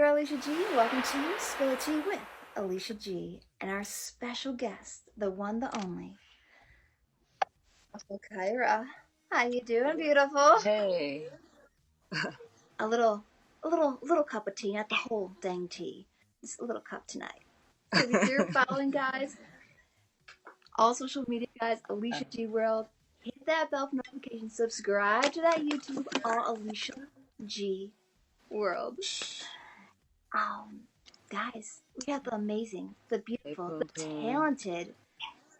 here, Alicia G. Welcome to Spill the Tea with Alicia G. And our special guest, the one, the only, Kyra. How you doing, beautiful? Hey, A little cup of tea, not the whole dang tea. Just a little cup tonight. So if you're following, guys, all social media, guys, AliciaGWorld, hit that bell for notifications. Subscribe to that YouTube, all Alicia G World. Um, Guys, we have the amazing, the hey, beautiful, the Poom Poom. talented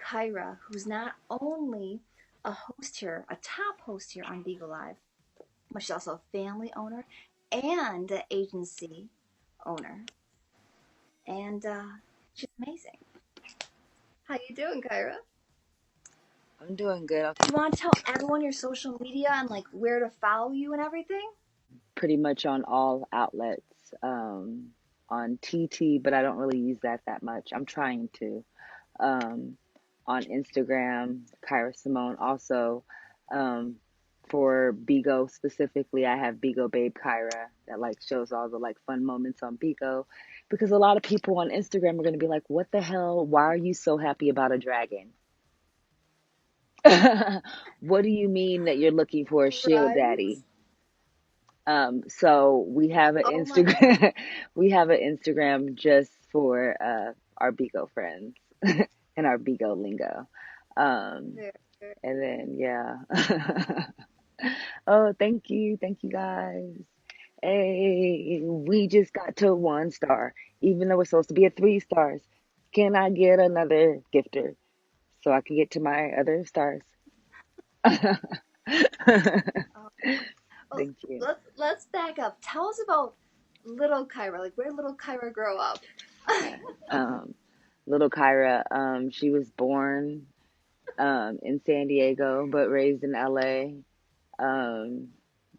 Kyra, who's not only a host here, a top host here on BIGO Live, but she's also a family owner and an agency owner. And she's amazing. How you doing, Kyra? I'm doing good. I'm Do you want to tell everyone your social media and like where to follow you and everything? pretty much on all outlets, on TT, but I don't really use that much. I'm trying to. Um, on Instagram, Kyra Symone. Also, um, for BIGO specifically, I have BIGO Babe Kyra that like shows all the like fun moments on BIGO, because a lot of people on Instagram are gonna be like, "What the hell? Why are you so happy about a dragon?" What do you mean that you're looking for a shield Right? daddy? So we have an Oh my God. Instagram, we have an Instagram just for our Bigo friends and our Bigo lingo. Um, Very, very and then yeah. Oh, thank you guys. Hey, we just got to 1 star, even though we're supposed to be at 3 stars. Can I get another gifter so I can get to my other stars? oh. Well, Thank you. let's back up. Tell us about little Kyra. Like, where did little Kyra grow up? Okay. Little Kyra, she was born in San Diego but raised in LA. Um,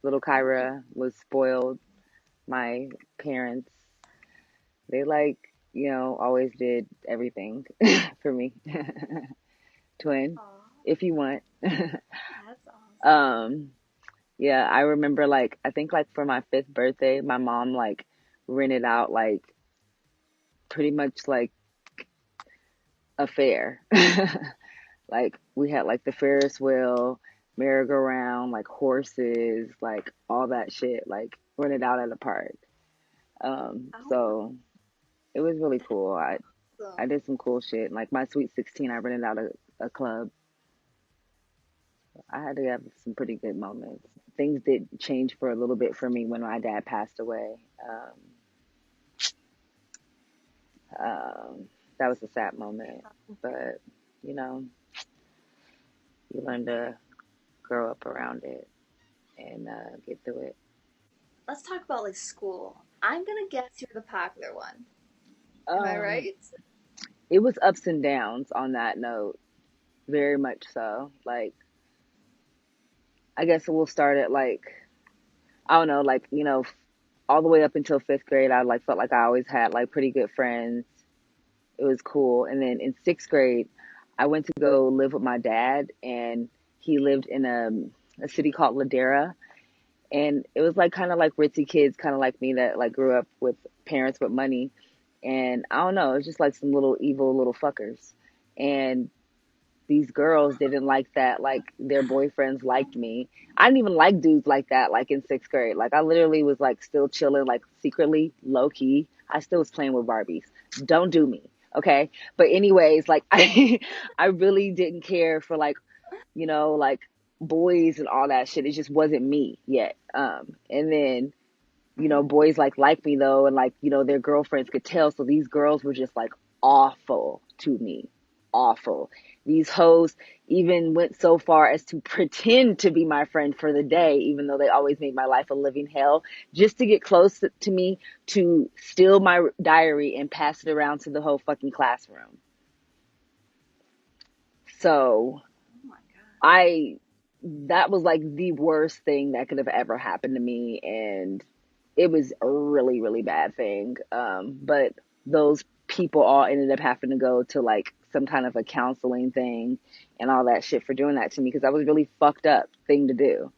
little Kyra was spoiled. My parents, they like, always did everything for me. Twin, Aw, if you want. that's awesome. um, yeah, I remember like I think like for my 5th birthday, my mom like rented out like pretty much like a fair. Like we had like the Ferris wheel, merry-go-round, like horses, like all that shit, like rented out at a park. Oh, So it was really cool. I awesome. did some cool shit. Like my Sweet 16, I rented out a club. I had to have some pretty good moments. Things did change for a little bit for me when my dad passed away. Um, that was a sad moment, but you know, you learn to grow up around it and get through it. Let's talk about like school. I'm gonna guess you're the popular one. Am I Um, right? it was ups and downs on that note, very much so. Like, I guess we'll start at like, I don't know, like, all the way up until 5th grade, I like felt like I always had like pretty good friends. It was cool. And then in 6th grade, I went to go live with my dad, and he lived in a city called Ladera. And it was like kind of like ritzy kids, kind of like me that like grew up with parents with money. And I don't know, it's just like some little evil little fuckers. And these girls didn't like that, like their boyfriends liked me. I didn't even like dudes like that, like in 6th grade. Like I literally was like still chilling, like secretly, low key. I still was playing with Barbies. Don't do me. Okay. But anyways, like I really didn't care for like, like boys and all that shit. It just wasn't me yet. And then, boys like me though, and like, their girlfriends could tell. So these girls were just like awful to me. Awful. These hoes even went so far as to pretend to be my friend for the day, even though they always made my life a living hell, just to get close to me, to steal my diary and pass it around to the whole fucking classroom. So Oh my God. I that was like the worst thing that could have ever happened to me, and it was a really really bad thing. But those people all ended up having to go to like some kind of a counseling thing and all that shit for doing that to me, because that was really fucked up thing to do.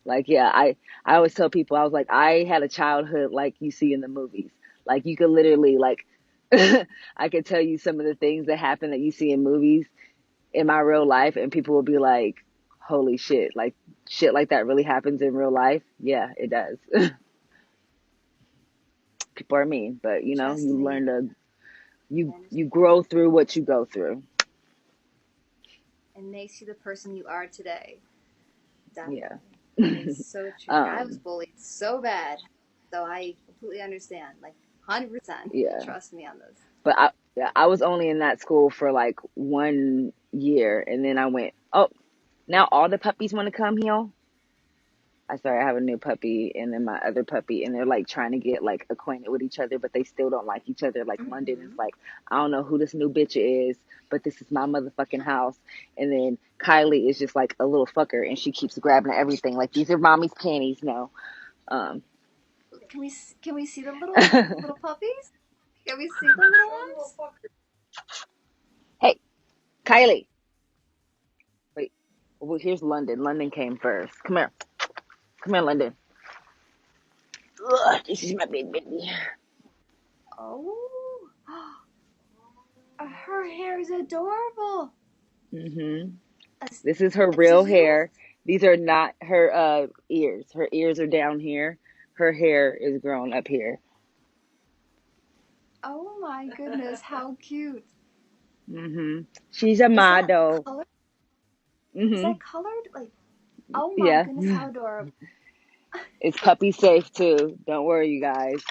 Like, yeah, I always tell people, I was like, I had a childhood like you see in the movies. Like, you could literally, like, I could tell you some of the things that happen that you see in movies in my real life, and people will be like, holy shit, like, shit like that really happens in real life. Yeah, it does. People are mean, but, you know, Trust you me. learn to, I you understand. grow through what you go through. It makes you the person you are today. Yeah. Definitely. That is so true. I was um, bullied so bad. So I completely understand. Like 100%. yeah. Trust me on this. But yeah, I was only in that school for like 1 year, and then I went, oh, now all the puppies want to come here. I started having a new puppy and then my other puppy, and they're like trying to get like acquainted with each other, but they still don't like each other. Like London is Mm-hmm. like, I don't know who this new bitch is, but this is my motherfucking house. And then Kylie is just like a little fucker, and she keeps grabbing everything. Like, these are mommy's panties. No. Um, Can we see the little puppies? Can we see the little ones? hey, Kylie. Wait. Well, here's London. London came first. Come here. Come here, London. Ugh, this is my big baby. Oh, her hair is adorable. Hmm. That's, This is her that's real you? hair. These are not her ears. Her ears are down here. Her hair is grown up here. Oh my goodness, how cute. Hmm. She's a Is that model. colored? Is Hmm. that colored? Like, oh my Yeah. goodness, how adorable. It's puppy safe too. Don't worry, you guys.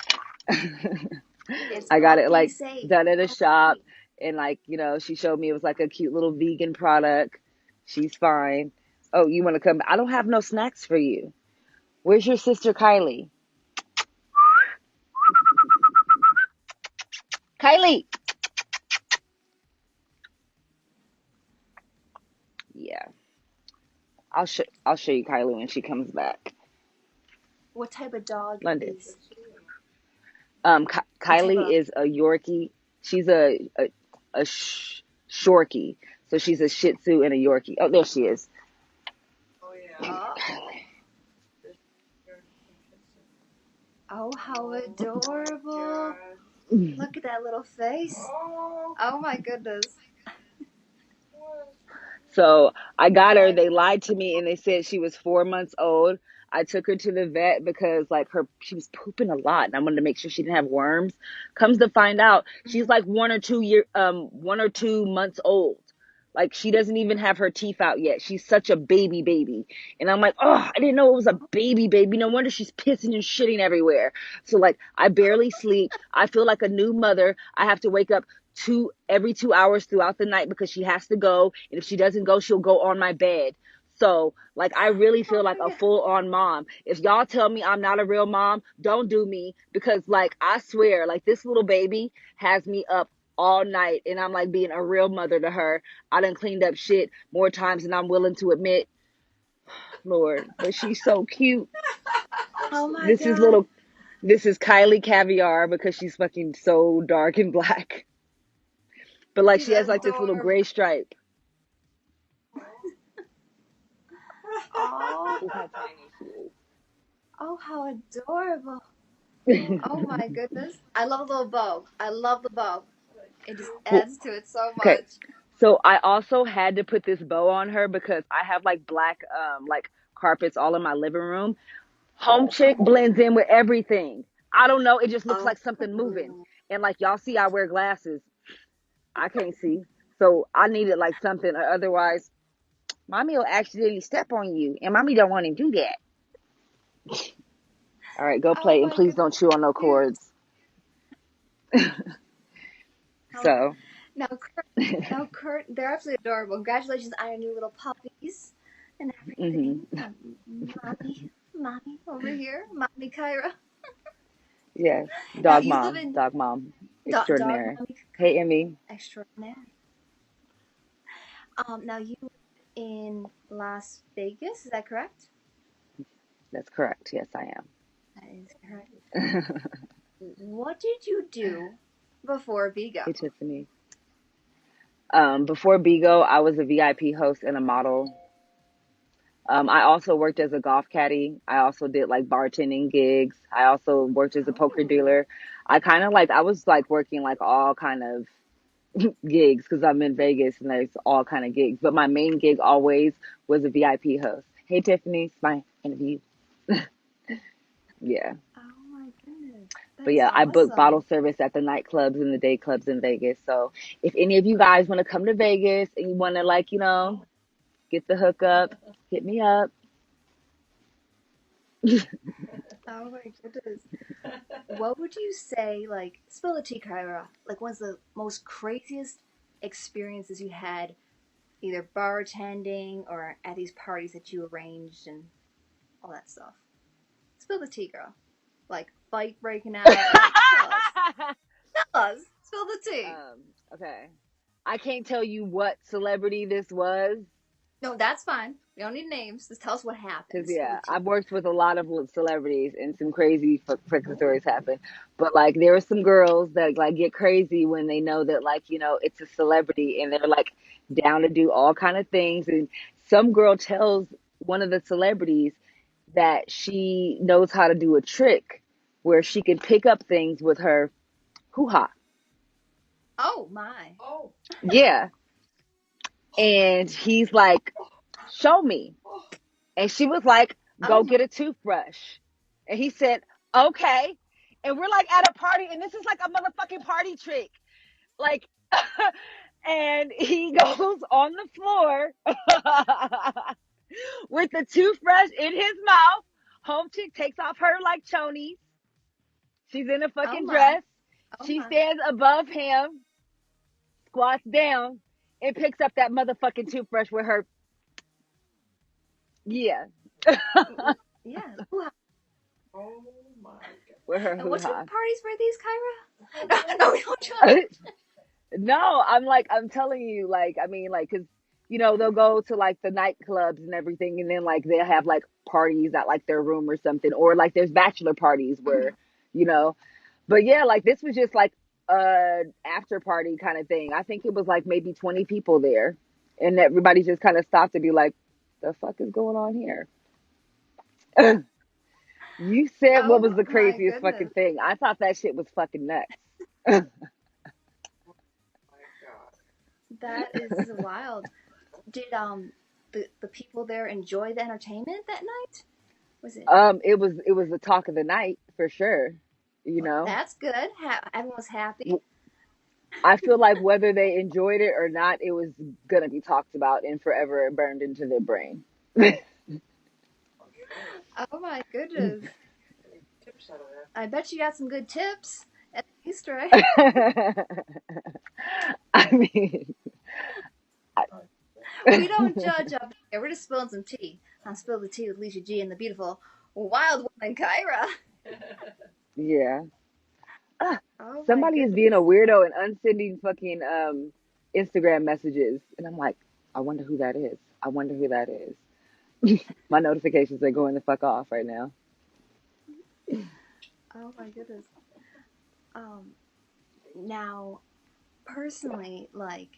It's I got it puppy like safe. done at a shop, Okay. and like, you know, she showed me it was like a cute little vegan product. She's fine. Oh, you want to come? I don't have no snacks for you. Where's your sister Kylie? Kylie. Yeah. I'll show you Kylie when she comes back. What type of dog London. is, what type Kylie of, is a Yorkie. She's a Shorkie. So she's a Shih Tzu and a Yorkie. Oh, there she is. oh, oh, how adorable. Look at that little face. Oh my goodness. So I got her. That They lied to me and they said she was 4 months old. I took her to the vet because like she was pooping a lot, and I wanted to make sure she didn't have worms. Comes to find out, she's like 1 or 2 months old. Like, she doesn't even have her teeth out yet. She's such a baby. And I'm like, oh, I didn't know it was a baby. No wonder she's pissing and shitting everywhere. So like, I barely sleep. I feel like a new mother. I have to wake up every 2 hours throughout the night because she has to go. And if she doesn't go, she'll go on my bed. So like, I really oh feel like my a god. full on mom. If y'all tell me I'm not a real mom, don't do me, because like, I swear, like, this little baby has me up all night, and I'm like being a real mother to her. I done cleaned up shit more times than I'm willing to admit, Lord. But she's so cute. Oh my This is god. little, this is Kylie Caviar because she's fucking so dark and black. But like, She's she has like this little adorable. gray stripe. Oh, This is how tiny she oh, how adorable. is. Oh my goodness. I love a little bow. I love the bow. It just Well, adds to it so okay. much. So I also had to put this bow on her because I have like black like carpets all in my living room. Home chick blends in with everything. I don't know. It just looks Oh, like something moving. And like, y'all see, I wear glasses. I can't see. So I needed like something. Otherwise, mommy will accidentally step on you. And mommy don't want to do that. All right, go oh play. And my please goodness. don't chew on no Cute. cords. Now, So, Kurt, they're absolutely adorable. Congratulations on your new little puppies and everything. hmm, Mommy over here, mommy Kyra. yes. Now you live in Dog mom dog extraordinaire. mommy Hey, Emmy. extraordinaire. Now you live in Las Vegas, is that correct? That's correct. Yes, I That is correct. am. What did you do before BIGO? Hey, Tiffany. Before BIGO, I was a VIP host and a model. I also worked as a golf caddy. I also did like bartending gigs. I also worked as a poker Oh, dealer. I was like working like all kind of gigs because I'm in Vegas and there's all kind of gigs. But my main gig always was a VIP host. Hey Tiffany, it's my interview. Yeah. oh my goodness. That But is yeah, I book bottle awesome. service at the nightclubs and the day clubs in Vegas. So if any of you guys want to come to Vegas and you want to like, get the hookup, hit me up. Oh my goodness. What would you say, like, spill the tea, Kyra? Like, what's the most craziest experiences you had, either bartending or at these parties that you arranged and all that stuff? Spill the tea, girl. Like, fight breaking out. Like, tell us. Tell us. Spill the tea. Okay. I can't tell you what celebrity this was. No, that's fine. We don't need names. Just tell us what Cause happened. Spill the yeah, tea. I've worked with a lot of celebrities and some crazy freaking stories happen. But like, there are some girls that like get crazy when they know that like it's a celebrity and they're like down to do all kind of things. And some girl tells one of the celebrities that she knows how to do a trick where she can pick up things with her hoo ha. Oh my. Yeah, and he's like, "Show me." And she was like, Oh go my. get a toothbrush. And he said, okay. And we're like at a party, and this is like a motherfucking party trick. Like, and he goes on the floor with the toothbrush in his mouth. Home chick takes off her like chonies. She's in a Oh fucking my. dress. Oh She my. stands above him, squats down, and picks up that motherfucking toothbrush with her, yeah, Yeah. Ooh. with her And hoo what type ha. of parties were these, Kyra? No, we don't judge. No, I'm telling you, like, I mean, like, cause, they'll go to like the nightclubs and everything, and then like they'll have like parties at like their room or something, or like there's bachelor parties where, you know, but yeah, like this was just like a after party kind of thing. I think it was like maybe 20 people there, and everybody just kind of stopped to be like, the fuck is going on here? You said what was Oh the my craziest fucking goodness. thing? I thought that shit was fucking nuts. That is wild. Did the people there enjoy the entertainment that night? Was it? It was the talk of the night for sure. You know, That's good. Everyone was happy. I feel like whether they enjoyed it or not, it was gonna be talked about and forever burned into their brain. Oh my goodness. I bet you got some good tips at least, right? I mean, We don't judge up here. We're just spilling some tea. I'll spill the tea with Alicia G and the beautiful wild woman Kyra. yeah. Ah, Oh my somebody is being goodness. a weirdo and unsending fucking Instagram messages, and I'm like, I wonder who that is. I wonder who that is. My notifications are going the fuck off right now. Oh my goodness. Um, now, personally, like,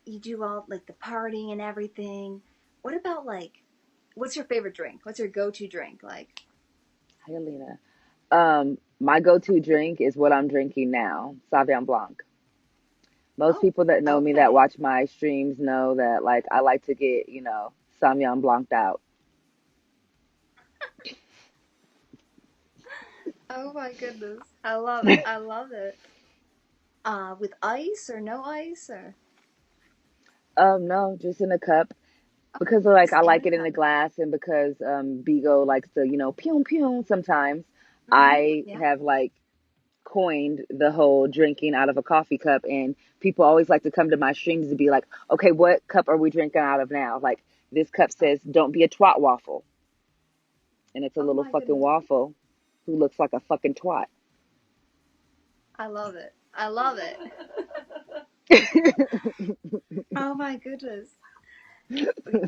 you do all, like, the partying and everything. What about, like, what's your favorite drink? What's your go-to drink? Like, Hi, Alina. My go-to drink is what I'm drinking now, Sauvignon Blanc. Most oh, people that know me that okay. watch my streams know that like I like to get, Sauvignon Blanced out. Oh my goodness. I love it. I love it. With ice or no ice or No, just in a cup oh, because like I just in like a it in cup. a glass and because BIGO likes to, pew pew sometimes. Mm-hmm. I Yeah. have like coined the whole drinking out of a coffee cup and people always like to come to my streams to be like, "Okay, what cup are we drinking out of now?" Like this cup Oh, says, "Don't be a twat waffle." And it's a oh little my fucking goodness. waffle who looks like a fucking twat. I love it. I love it. Oh my goodness.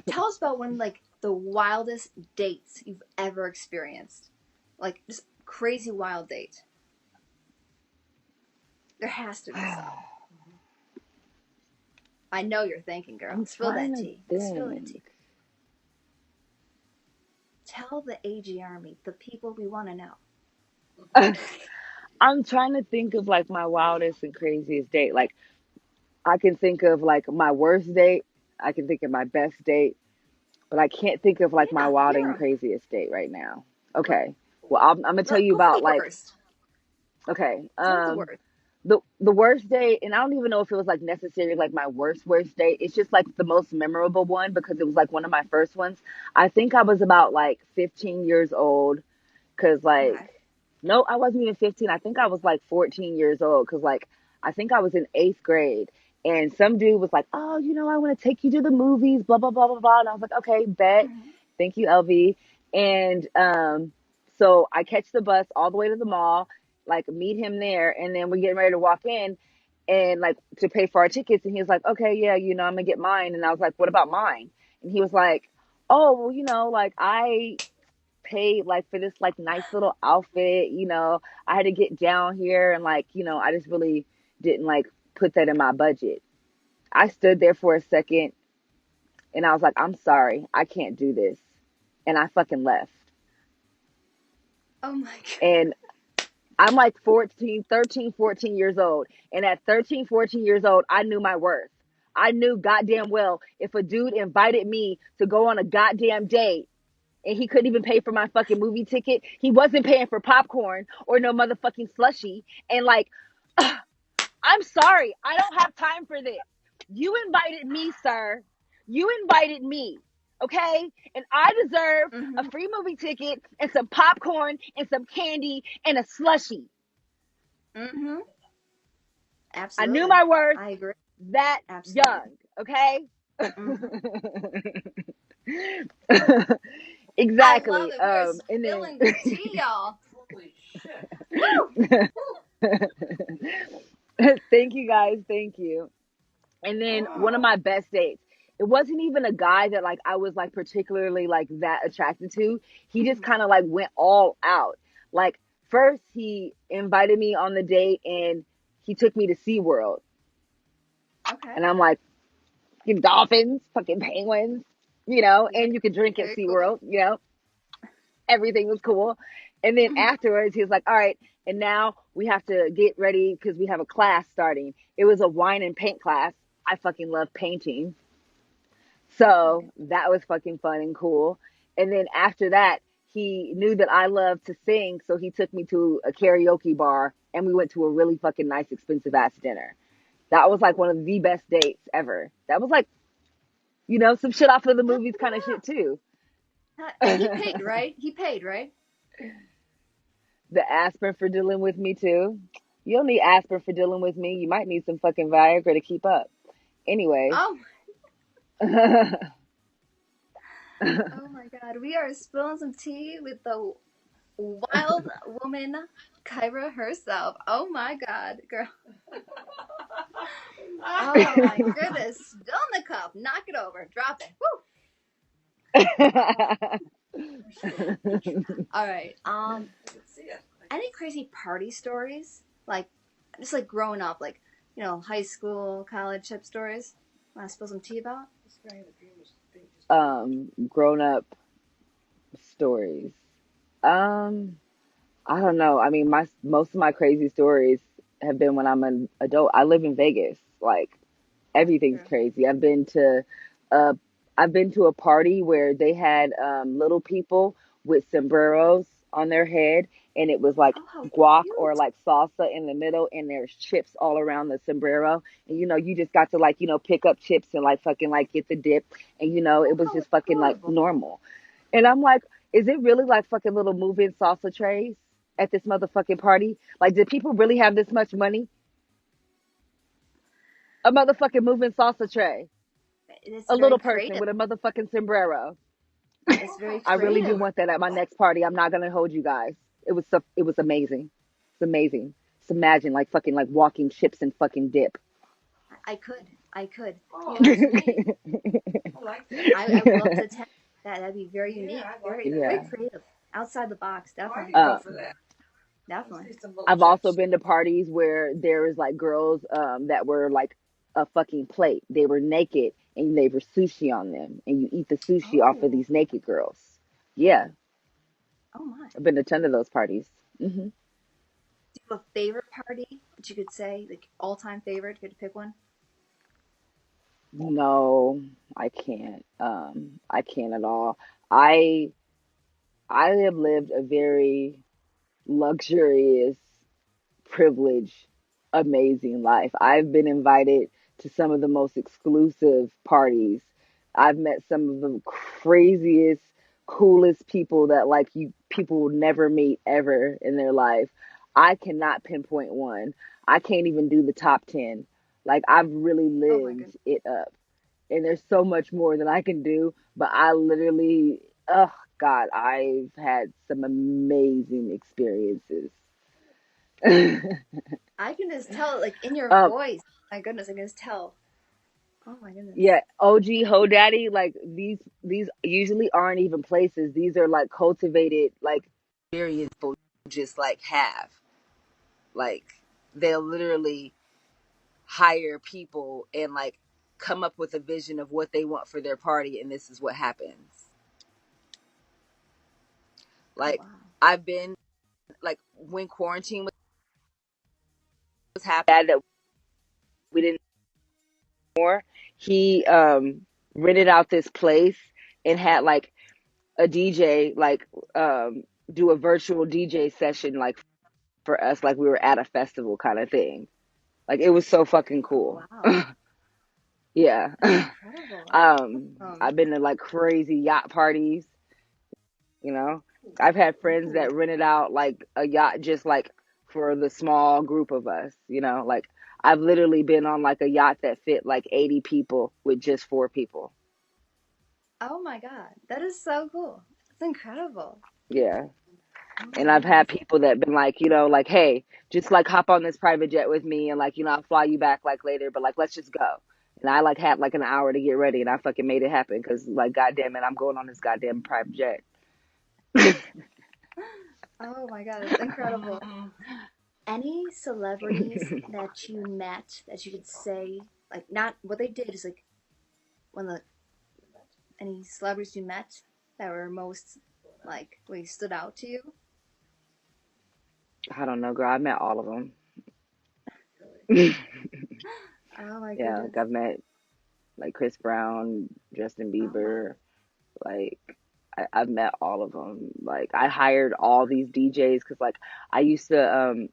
Tell us about one like the wildest dates you've ever experienced. Like just crazy wild date. There has to be some. I know you're thinking, girl. I'm Spill trying that to tea. Spill that tea. think. Tell the AG Army, the people we want to know. I'm trying to think of like my wildest and craziest date. Like I can think of like my worst date. I can think of my best date, but I can't think of like my Yeah, wild hear and 'em. craziest date right now. Let, Okay. Well, I'm gonna tell you go for about the like worst. okay. Start with the worst. The worst date, and I don't even know if it was like necessarily like my worst date. It's just like the most memorable one because it was like one of my first ones. I think I was about like 15 years old because like Okay. no, I wasn't even 15. I think I was like 14 years old because like I think I was in eighth grade. And some dude was like, oh, I want to take you to the movies, blah, blah, blah, blah, blah. And I was like, okay, bet. Mm-hmm. Thank you, LV. And so I catch the bus all the way to the mall, like meet him there. And then we're getting ready to walk in and like to pay for our tickets. And he was like, okay, yeah, I'm going to get mine. And I was like, what about mine? And he was like, oh, well, like I paid like for this like nice little outfit, I had to get down here and like, I just really didn't like put that in my budget. I stood there for a second and I was like, I'm sorry, I can't do this. And I fucking left. Oh my god. And I'm like 14, 13, 14 years old. And at 13, 14 years old, I knew my worth. I knew goddamn well if a dude invited me to go on a goddamn date and he couldn't even pay for my fucking movie ticket. He wasn't paying for popcorn or no motherfucking slushy. And like, I'm sorry, I don't have time for this. You invited me, sir. You invited me. Okay? And I deserve a Mm-hmm. free movie ticket and some popcorn and some candy and a slushy. Mm-hmm. I knew Absolutely. my worth I agree. that Absolutely. young. Okay? Mm-hmm. I love Exactly. it. We are And spilling the tea, y'all. Holy shit. Woo! then thank you guys. Thank you. And then one of Wow. my best dates, it wasn't even a guy that like I was like particularly like that attracted to. He just Mm-hmm. kind of like went all out. Like first he invited me on the date and he took me to SeaWorld. Okay. And I'm like, fucking dolphins, fucking penguins, Very, and you could drink at very cool. SeaWorld, everything was cool. And then Mm-hmm. afterwards, he was like, all right, and now we have to get ready because we have a class starting. It was a wine and paint class. I fucking love painting. So Okay. that was fucking fun and cool. And then after that, he knew that I loved to sing. So he took me to a karaoke bar and we went to a really fucking nice, expensive ass dinner. That was like one of the best dates ever. That was like, some shit off of the Hell movies kind of shit yeah. too. And he paid, right? He paid, right? The aspirin for dealing with me too. You don't need aspirin for dealing with me. You might need some fucking Viagra to keep up. Anyways. Oh, oh my god. We are spilling some tea with the wild woman, Kyra herself. Oh my god, girl. Oh my goodness. Spill in the cup. Knock it over. Drop it. Woo. All right. I can see it. Any crazy party stories? Like, just like growing up, like, high school, college type stories? Want to spill some tea about? This guy in the dream was being just Grown up stories. Um, I don't know. I mean, my most of my crazy stories have been when I'm an adult. I live in Vegas. Like everything's True. crazy. Uh I've been to a party where they had little people with sombreros on their head and it was like Oh, how guac or cute. like salsa in the middle and there's chips all around the sombrero and you just got to like pick up chips and like fucking like get the dip and it Oh, was how just fucking like adorable. normal. And I'm like, is it really like fucking little moving salsa trays at this motherfucking party? Like, did people really have this much money? A motherfucking moving salsa tray. It's A very little person creative. with a motherfucking sombrero. It's very I really do creative. want that at my next party. I'm not gonna hold you guys. It was amazing. It's amazing. Just imagine like fucking like walking chips and fucking dip. I could. I could. oh, that's neat. I like that. I would love to attend that. That'd be very unique. Yeah, I'd like Very, that. very Yeah. creative. Outside the box, Oh, I definitely. could go Uh, for that. Let's Definitely. see some little I've also chips. been to parties where there was like girls that were like a fucking plate. They were naked and they were sushi on them, and you eat the sushi off of Oh. these naked girls. Yeah, Oh my. I've been to 10 of those parties. Do you have a favorite party that you could say, like all-time favorite, if you had to pick one? No, I can't. I can't at all. I I have lived a very luxurious, privileged, amazing life. I've been invited to some of the most exclusive parties. I've met some of the craziest, coolest people that like you people will never meet ever in their life. I cannot pinpoint one. I can't even do the top 10. Like I've really Oh my lived goodness. it up. And there's so much more that I can do, but I literally, oh God, I've had some amazing experiences. I can just tell, like in your um, voice. My goodness, I can just tell. Oh my goodness. yeah, OG Ho Daddy, like these usually aren't even places. These are like cultivated like experience people just like have. Like they'll literally hire people and like come up with a vision of what they want for their party, and this is what happens. Oh Like wow. I've been like when quarantine was happening that we didn't more. He rented out this place and had like a DJ like do a virtual DJ session like for us like we were at a festival kind of thing. Like it was so fucking Oh cool. wow. Yeah. That's incredible. I've been to like crazy yacht parties, you know. I've had friends Ooh. that rented out like a yacht just like for the small group of us, you know. Like I've literally been on like a yacht that fit like 80 people with just 4 people. Oh my god. That is so cool. It's incredible. Yeah. Oh my And I've goodness. had people that been like, you know, like, hey, just like hop on this private jet with me and like, you know, I'll fly you back like later, but like, let's just go. And I like had like an hour to get ready and I fucking made it happen because like, goddamn it, I'm going on this goddamn private jet. Oh my god, it's incredible. Any celebrities that you met that you could say, like, not what they did, is like one of the any celebrities you met that were most like really stood out to you? I don't know, girl. I met all of them. Oh my Yeah, goodness. like I've met like Chris Brown, Justin Oh wow. Bieber, like I've met all of them. Like I hired all these DJs because like I used to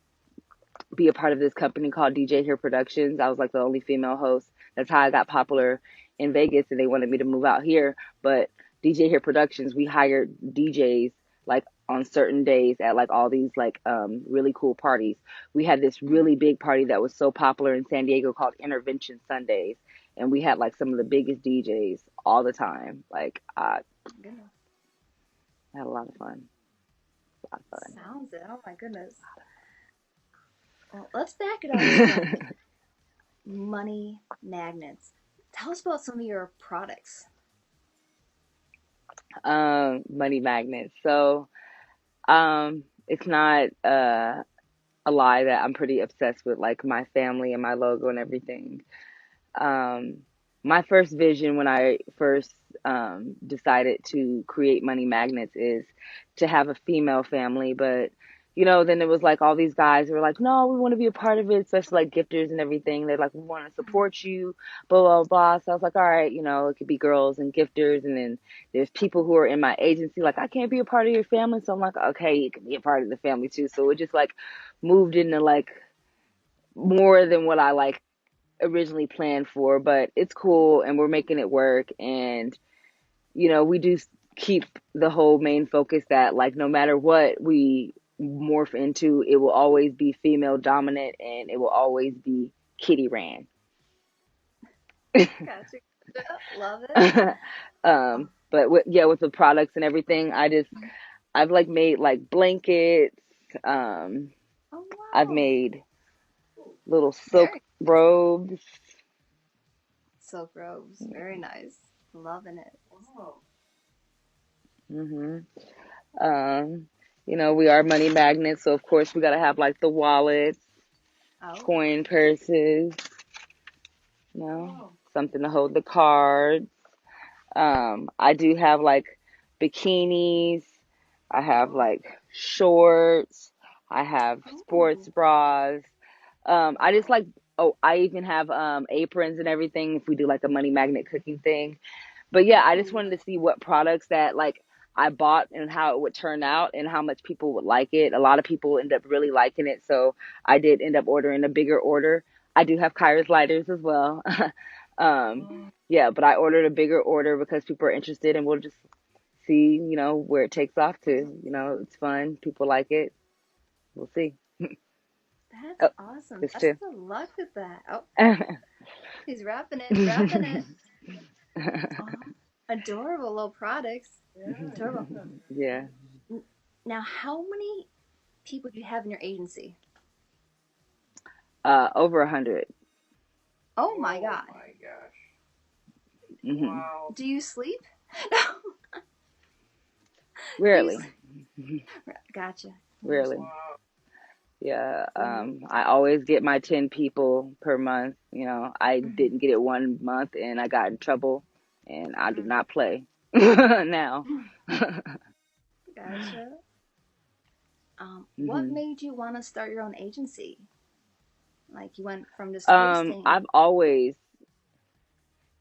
be a part of this company called DJ Here Productions. I was like the only female host. That's how I got popular in Vegas, and they wanted me to move out here. But DJ Here Productions, we hired DJs like on certain days at like all these like really cool parties. We had this Mm-hmm. really big party that was so popular in San Diego called Intervention Sundays, and we had like some of the biggest DJs all the time. Like I Goodness. had a lot of fun. A lot of Sounds it. Oh my goodness. Well, let's back it up to like money magnets. Tell us about some of your products. fun. Money magnets. So it's not a lie that I'm pretty obsessed with like my family and my logo and everything. Um, my first vision when I first decided to create money magnets is to have a female family, but you know, then it was like all these guys who were like, no, we want to be a part of it, especially like gifters and everything. They're like, we want to support you, blah, blah, blah. So I was like, all right, you know, it could be girls and gifters. And then there's people who are in my agency, like, I can't be a part of your family. So I'm like, okay, you can be a part of the family too. So it just like moved into like more than what I like originally planned for, but it's cool and we're making it work. And, you know, we do keep the whole main focus that, like, no matter what we morph into, it will always be female dominant and it will always be kitty ran. Gotcha. Love it. Oh, But yeah, with the products and everything, I've like made like blankets. Um, oh I've wow. made little silk Very robes. silk robes. Very nice. Loving it. Wow. hmm Um, you know, we are money magnets, so of course we gotta have like the wallets, Oh, coin purses. You know, Oh. something to hold the cards. I do have like bikinis. I have like shorts. I have sports Oh, bras. I just like, oh, I even have aprons and everything if we do like a money magnet cooking thing. But yeah, I just ooh, wanted to see what products that like I bought and how it would turn out and how much people would like it. A lot of people end up really liking it, so I did end up ordering a bigger order. I do have Kyra's lighters as well. um, yeah, but I ordered a bigger order because people are interested, and we'll just see, where it takes off to. It's fun. People like it. We'll see. that's Oh, awesome. this Best too. of luck with that. Oh, he's wrapping it, wrapping it. Oh, adorable little products. Adorable. Yeah. Now, how many people do you have in your agency? Over 100. Oh my God. Oh my gosh. Hmm. Wow. Do you sleep? No. Do you Rarely. sleep? Gotcha. Rarely. Wow. Yeah, Mhm. I always get my 10 people per month. I Mhm. didn't get it one month and I got in trouble, and I do Mhm. not play now. Gotcha. What Hmm. made you want to start your own agency? Like you went from just hosting. I've always,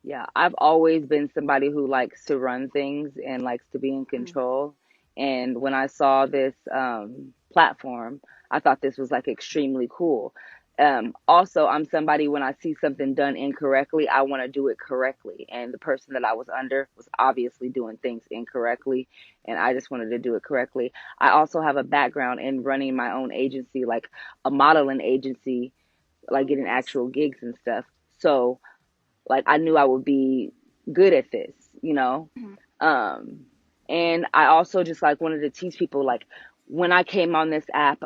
yeah, I've always been somebody who likes to run things and likes to be in Mm, control. And when I saw this platform, I thought this was like extremely cool. Also, I'm somebody when I see something done incorrectly, I want to do it correctly. And the person that I was under was obviously doing things incorrectly, and I just wanted to do it correctly. I also have a background in running my own agency, like a modeling agency, like oh, getting nice. actual gigs and stuff. So like I knew I would be good at this, you know? Mhm. Um, and I also just like wanted to teach people like when I came on this app,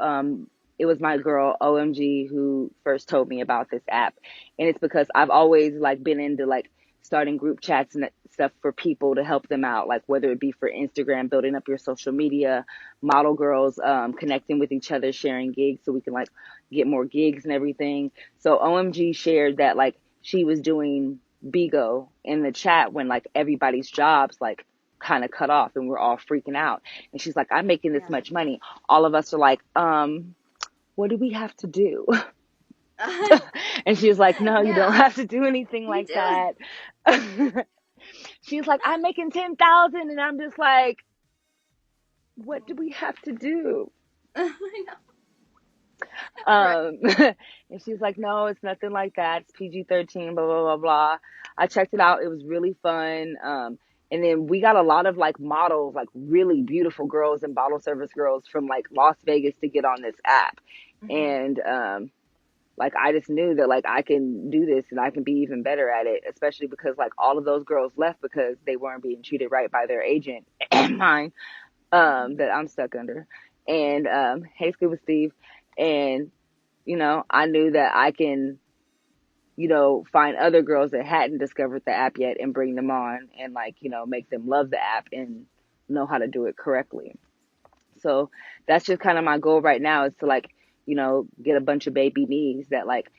it was my girl OMG who first told me about this app. And it's because I've always like been into like starting group chats and stuff for people to help them out, like whether it be for Instagram, building up your social media, model girls, connecting with each other, sharing gigs so we can like get more gigs and everything. So OMG shared that like she was doing BIGO in the chat when like everybody's jobs like kind of cut off and we're all freaking out. And she's like, I'm making this Yeah. much money. All of us are like, what do we have to do? And she was like, no, you don't Yeah. have to do anything You like do it. that. She's like, I'm making 10,000, and I'm just like, what do we have to do? I know. Right. And she's like, no, it's nothing like that. It's PG-13, blah, blah, blah, blah. I checked it out. It was really fun. And then we got a lot of like models, like really beautiful girls and bottle service girls from like Las Vegas to get on this app. Mhm. And, like I just knew that like I can do this and I can be even better at it, especially because like all of those girls left because they weren't being treated right by their agent and mine, Mhm. that I'm stuck under. And, hey, Scuba Steve. And, I knew that I can, find other girls that hadn't discovered the app yet and bring them on and like, make them love the app and know how to do it correctly. So that's just kind of my goal right now is to like, get a bunch of baby me's that like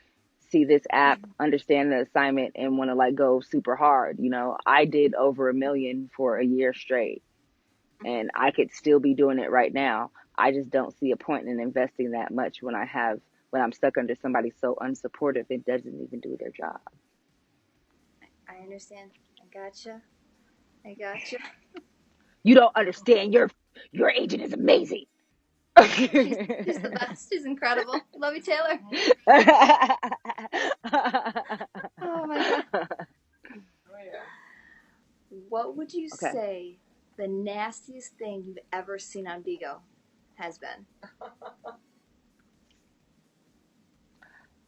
see this app, Mhm. understand the assignment and want to like go super hard. I did over 1 million for a year straight Mhm. and I could still be doing it right now. I just don't see a point in investing that much when I'm stuck under somebody so unsupportive and doesn't even do their job. I understand. I gotcha. I gotcha. You don't understand. Your agent is amazing. She's the best. She's incredible. Love you, Taylor. Oh my God. Oh yeah. What would you Okay. say the nastiest thing you've ever seen on BIGO has been?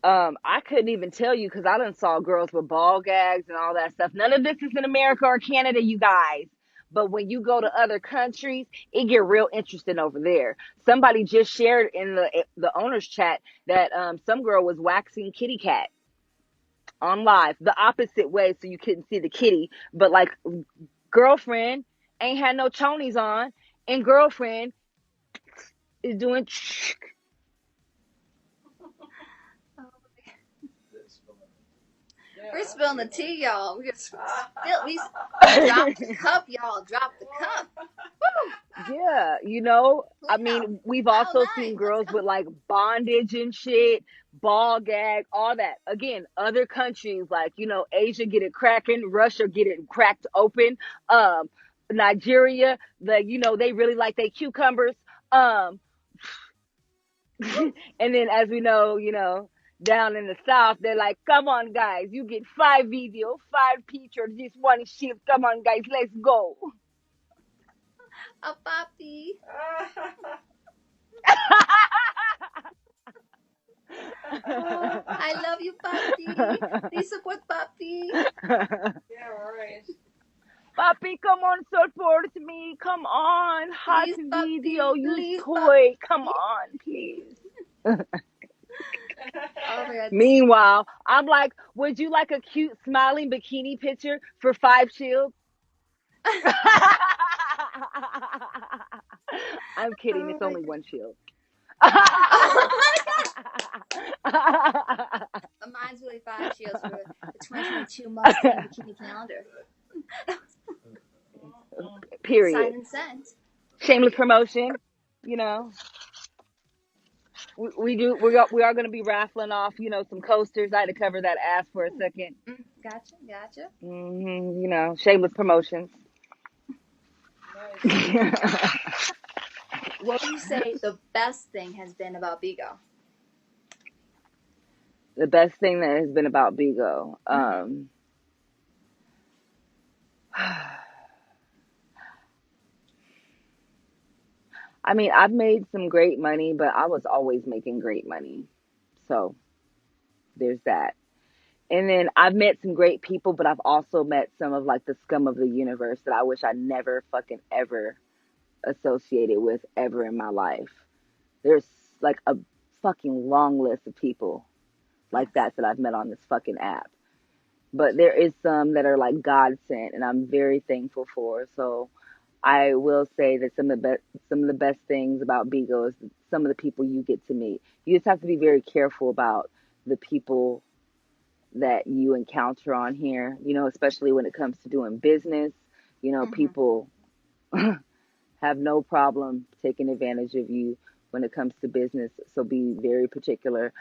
I couldn't even tell you because I done saw girls with ball gags and all that stuff. None of this is in America or Canada, you guys. But when you go to other countries, it get real interesting over there. Somebody just shared in the owners chat that some girl was waxing kitty cat on live the opposite way so you couldn't see the kitty, but like girlfriend ain't had no chonies on and girlfriend is doing Oh, That's funny. We're spilling the tea, y'all. We dropped the cup, y'all. Dropped the cup. Woo! Yeah, you know, I Clean up. mean, we've Aisle also 9. seen Let's girls go. with like bondage and shit, ball gag, all that. Again, other countries like, you know, Asia get it cracking, Russia get it cracked open, um, Nigeria, you know, they really like their cucumbers. Um, and then as we know, you know, down in the South, they're like, come on, guys, you get 5 video, 5 pictures, just 1 shift. Come on, guys, let's go. A papi. I love you, papi. Please support papi. Yeah, right. Papi, come on, support me. Come on. Hot Please, video. papi. Use Please, toy. Come papi. on, please. Oh my god. Meanwhile, I'm like, would you like a cute smiling bikini picture for 5 shields? I'm kidding. Oh It's my only god. 1 shield. Oh my god. Mine's really 5 shields for the 2022 Mustang bikini calendar. Sign Period. and send. Shameless promotion. You know, we are going to be raffling off, you know, some coasters. I had to cover that ass for a second. Gotcha. You know, shameless promotions. Nice. What would you say the best thing has been about BIGO? The best thing that has been about BIGO. I mean, I've made some great money, but I was always making great money. So there's that. And then I've met some great people, but I've also met some of like the scum of the universe that I wish I never fucking ever associated with ever in my life. There's like a fucking long list of people like Yes. that I've met on this fucking app. But there is some that are like God sent, and I'm very thankful for. So I will say that some of the best things about BIGO is some of the people you get to meet. You just have to be very careful about the people that you encounter on here, you know, especially when it comes to doing business. You know, people have no problem taking advantage of you when it comes to business. So be very particular.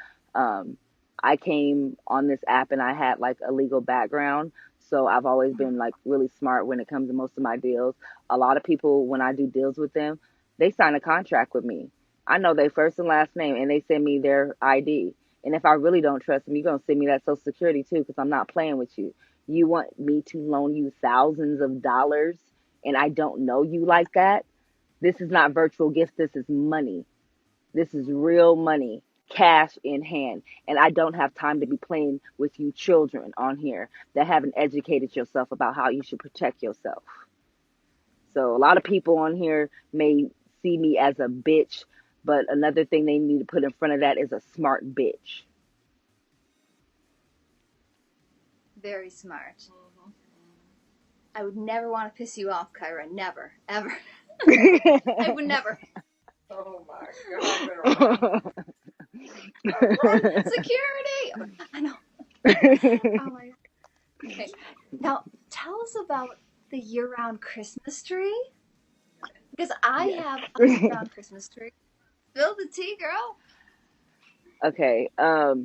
I came on this app and I had like a legal background. So I've always been like really smart when it comes to most of my deals. A lot of people, when I do deals with them, they sign a contract with me. I know their first and last name and they send me their ID. And if I really don't trust them, you're going to send me that social security too, because I'm not playing with you. You want me to loan you thousands of dollars and I don't know you like that? This is not virtual gifts. This is money. This is real money, cash in hand. And I don't have time to be playing with you children on here that haven't educated yourself about how you should protect yourself. So a lot of people on here may see me as a bitch, but another thing they need to put in front of that is a smart bitch. Very smart. I would never want to piss you off, Kyra. Never. Ever. I would never. Oh my god, Run! Security! I know. Oh my god. Okay. Now, tell us about the year-round Christmas tree. Because I Yes. have a year-round Christmas tree. Spill the tea, girl. Okay.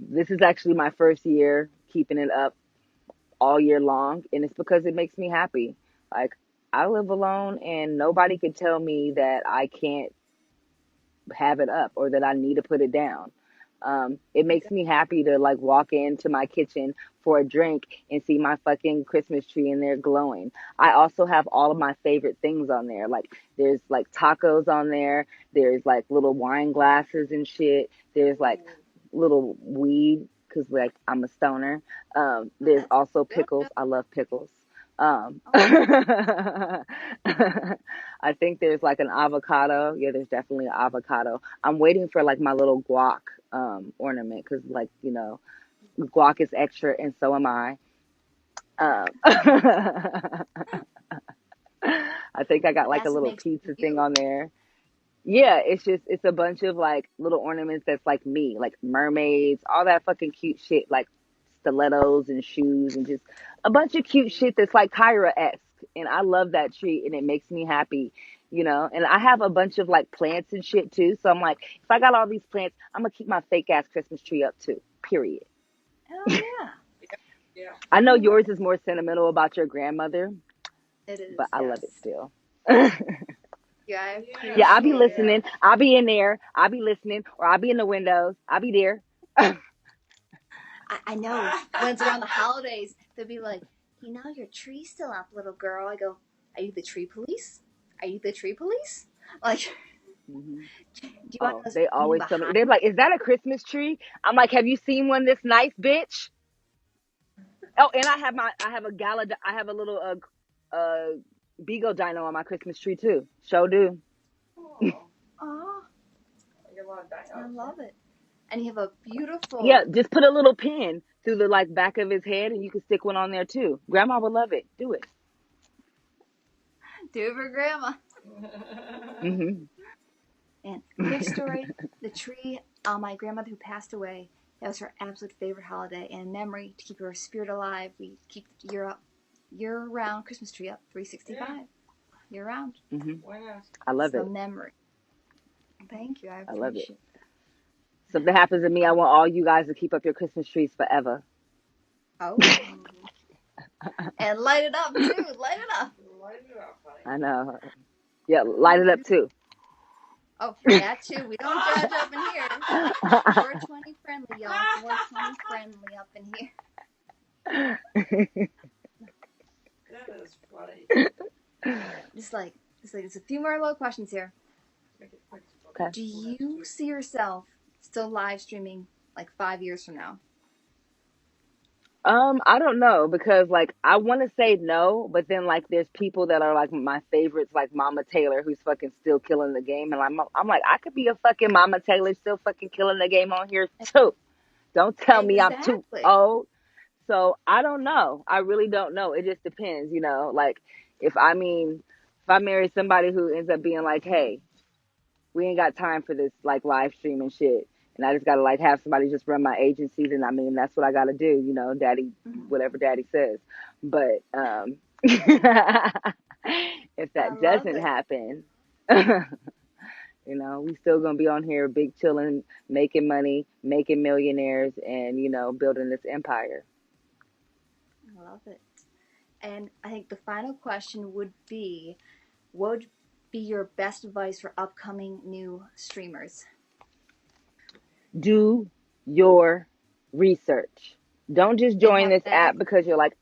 This is actually my first year keeping it up all year long, and it's because it makes me happy. Like, I live alone and nobody could tell me that I can't have it up or that I need to put it down. It makes me happy to like walk into my kitchen for a drink and see my fucking Christmas tree in there glowing. I also have all of my favorite things on there. Like there's like tacos on there. There's like little wine glasses and shit. There's like little weed because like I'm a stoner. There's That's also good. pickles. I love pickles. Oh, I think there's like an avocado. Yeah, there's definitely an avocado. I'm waiting for like my little guac ornament because like you know guac is extra and so am I. I think I got like a that's what little makes pizza thing you. on there. Yeah, it's a bunch of like little ornaments that's like me, like mermaids, all that fucking cute shit, like stilettos and shoes and just a bunch of cute shit that's like Kyra-esque. And I love that tree and it makes me happy, you know. And I have a bunch of like plants and shit too. So I'm like, if I got all these plants, I'm gonna keep my fake ass Christmas tree up too. Period. Oh yeah. Yeah. I know yours is more sentimental about your grandmother, It is. but I love it Yes. still. Yeah, I Yeah. Yeah, I'll be appreciate it. listening. I'll be in there. I'll be listening, or I'll be in the windows. I'll be there. I know when it's around the holidays, they'll be like, you know, your tree's still up, little girl. I go, are you the tree police? Are you the tree police? Like, Hmm. do you want Oh, us they being always tell me. behind? They're like, "Is that a Christmas tree?" I'm like, "Have you seen one this nice, bitch?" Oh, and I have a little BIGO dino on my Christmas tree too. Show do. Oh, Oh, I get a lot of I dinos. love it. And you have a Yeah, beautiful. just put a little pin through the like back of his head, and you can stick one on there too. Grandma would love it. Do it. Do it for grandma. Hmm. And quick story: the tree on my grandmother who passed away. That was her absolute favorite holiday, and in memory to keep her spirit alive, we keep the year-round Christmas tree up, 365, year-round. Hmm. Why not? I It's love the it. memory. Thank you. I I love it. appreciate Something happens to me, I want all you guys to keep up your Christmas trees forever. it. Oh, and light it up too. Light it up. Light it up, honey. I know. Yeah, light it up too. Oh, that too. We don't judge up in here. 420 friendly, y'all. 420 friendly up in here. That is funny. Just like, there's a few more little questions here. Make it quick. Okay. Do you see yourself still live streaming like 5 years from now? I don't know because like I want to say no, but then like there's people that are like my favorites, like Mama Taylor, who's fucking still killing the game, and I'm like I could be a fucking Mama Taylor still fucking killing the game on here too. Don't tell me I'm too Exactly. old. So I don't know. I really don't know. It just depends, you know. Like if I marry somebody who ends up being like, hey, we ain't got time for this like live streaming shit. And I just gotta like have somebody just run my agency, then I mean that's what I gotta do, you know, daddy whatever daddy says. But if I that love doesn't it. happen, you know, we still gonna be on here big chilling, making money, making millionaires and, you know, building this empire. I love it. And I think the final question would be, what would be your best advice for upcoming new streamers? Do your research. Don't just And join have this app everything. because you're like,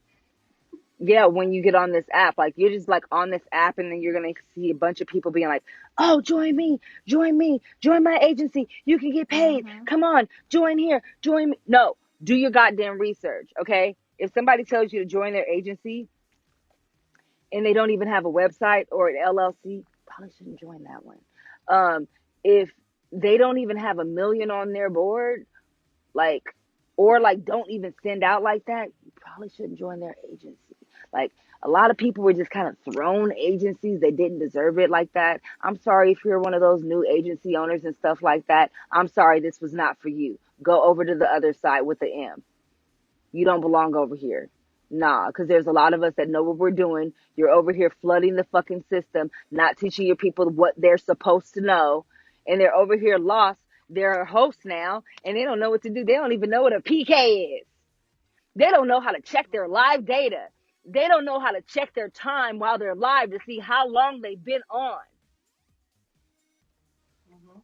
yeah, when you get on this app, like you're just like on this app and then you're going to see a bunch of people being like, oh, join me, join my agency. You can get paid. Mm-hmm. Come on, join here, join me. No, do your goddamn research. Okay. If somebody tells you to join their agency and they don't even have a website or an LLC, probably shouldn't join that one. If they don't even have a million on their board, like, or like don't even send out like that, you probably shouldn't join their agency. Like a lot of people were just kind of thrown agencies. They didn't deserve it like that. I'm sorry if you're one of those new agency owners and stuff like that. I'm sorry, this was not for you. Go over to the other side with the M. You don't belong over here. Nah, because there's a lot of us that know what we're doing. You're over here flooding the fucking system, not teaching your people what they're supposed to know. And they're over here lost. They're hosts now, and they don't know what to do. They don't even know what a PK is. They don't know how to check their live data. They don't know how to check their time while they're live to see how long they've been on.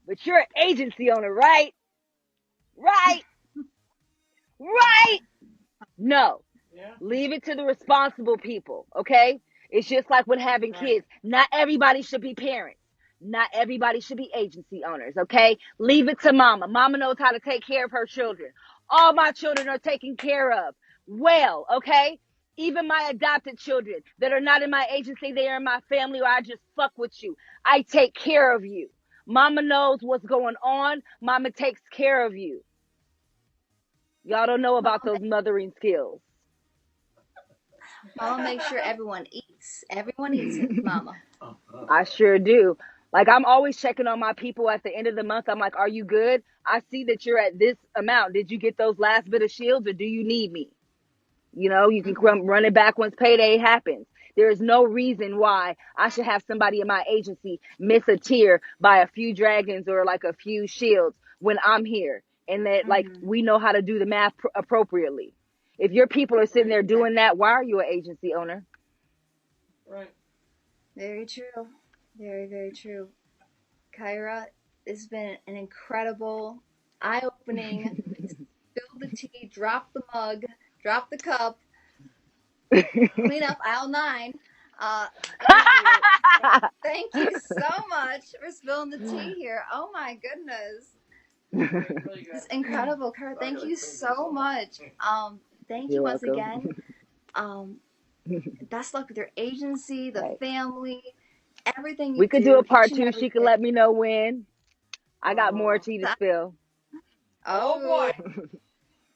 But you're an agency owner, right? Right? Right? No. Yeah. Leave it to the responsible people, okay? It's just like with having Right. kids. Not everybody should be parents. Not everybody should be agency owners, okay? Leave it to mama. Mama knows how to take care of her children. All my children are taken care of. Well, okay? Even my adopted children that are not in my agency, they are in my family, or I just fuck with you. I take care of you. Mama knows what's going on. Mama takes care of you. Y'all don't know about those mothering skills. Mama makes sure everyone eats. Everyone eats with Mama. I sure do. Like, I'm always checking on my people at the end of the month. I'm like, are you good? I see that you're at this amount. Did you get those last bit of shields, or do you need me? You know, you can run it back once payday happens. There is no reason why I should have somebody in my agency miss a tier by a few dragons or like a few shields when I'm here. And that, like, we know how to do the math appropriately. If your people are sitting there doing that, why are you an agency owner? Right. Very true. Very, very true. Kyra, it's been an incredible, eye-opening, spill the tea, drop the mug, drop the cup, clean up aisle 9. Interview. Thank you so much for spilling the tea here. Oh my goodness. Really good. It's incredible, Kyra. Thank you so much. Thank you You're once welcome. again. Best luck with your agency, the Right. family, everything you We could do. do a part Each and 2. every She could day. let me know when. I got more Aw. tea to spill. Oh boy.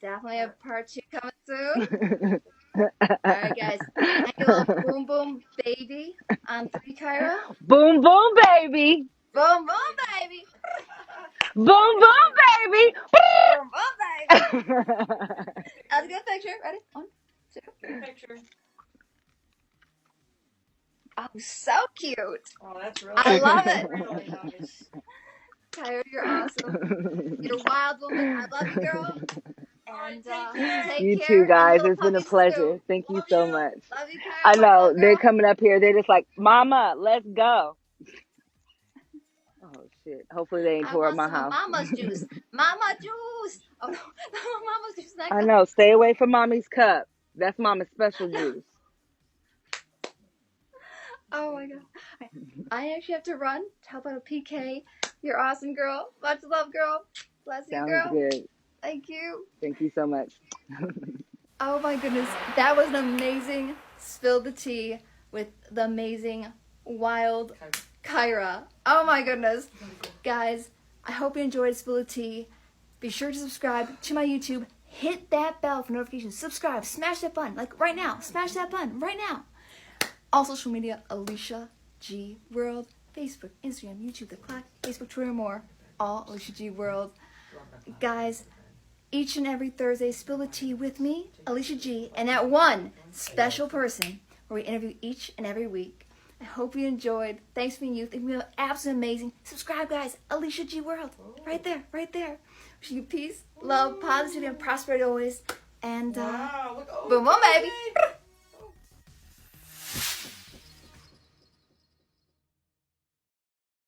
Definitely have part 2 coming soon. All right, guys. Can I get a little boom boom baby on 3, Kyra? Boom, boom, baby. Boom boom baby. Boom, boom, baby. Boom boom baby. That's a good picture. Ready? 1, 2. Good picture. Oh, so cute. Oh, that's really I love it. really nice. Kyra, you're awesome. You're a wild woman. I love you, girl. And take You care. too, guys. And little It's been a puppies pleasure. too. Thank you Love so you. much. Love you, Kyra. I Much know. love, They're girl. coming up here. They're just like, Mama, let's go. Oh, shit. Hopefully they ain't I tore up want my some of house. Mama's juice. Mama juice. Oh, no. Mama's juice. I know. Stay away from Mommy's cup. That's Mama's special juice. Oh my god. I actually have to run to help out a PK. You're awesome, girl. Much love, girl. Bless you, Sounds girl. good. Thank you. Thank you so much. Oh my goodness. That was an amazing spill the tea with the amazing wild Kyra. Oh my goodness. Guys, I hope you enjoyed Spill the Tea. Be sure to subscribe to my YouTube. Hit that bell for notifications. Subscribe. Smash that button. Like right now. Smash that button right now. All social media, Alicia G World. Facebook, Instagram, YouTube, the clock, Facebook, Twitter, more. All Alicia G World. Guys, each and every Thursday, Spill the Tea with me, Alicia G, and that one special person where we interview each and every week. I hope you enjoyed. Thanks for being you. Think we are absolutely amazing. Subscribe, guys. Alicia G World. Right there. Right there. Wishing you peace, love, positivity, and prosperity always. And, Wow, look, boom, boom, baby.